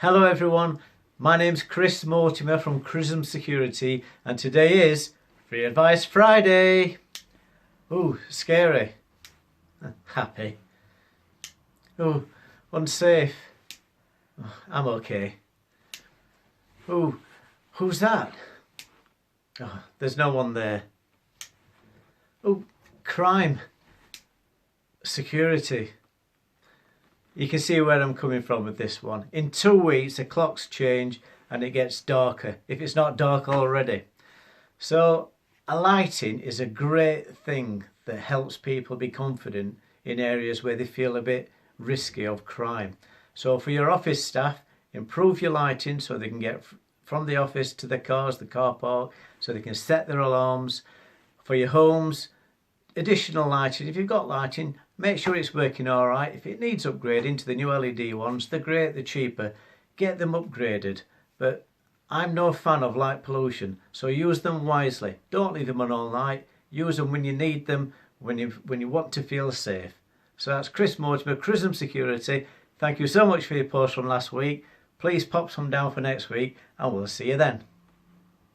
Hello everyone, my name's Chris Mortimer from Crism Security and today is Free Advice Friday. Ooh, scary. Happy. Ooh, unsafe. Oh, I'm okay. Ooh, who's that? Oh, there's no one there. Ooh, crime. Security. You can see where I'm coming from with this one. In 2 weeks the clocks change and it gets darker, if it's not dark already. So a lighting is a great thing that helps people be confident in areas where they feel a bit risky of crime. So for your office staff, improve your lighting so they can get from the office to the cars, the car park, so they can set their alarms. For your homes, additional lighting. If you've got lighting, make sure it's working all right. If it needs upgrading to the new LED ones, they're great, they're cheaper. Get them upgraded. But I'm no fan of light pollution, so use them wisely. Don't leave them on all night. Use them when you need them, when you want to feel safe. So that's Chris Mortimer, Crism Security. Thank you so much for your post from last week. Please pop some down for next week and we'll see you then.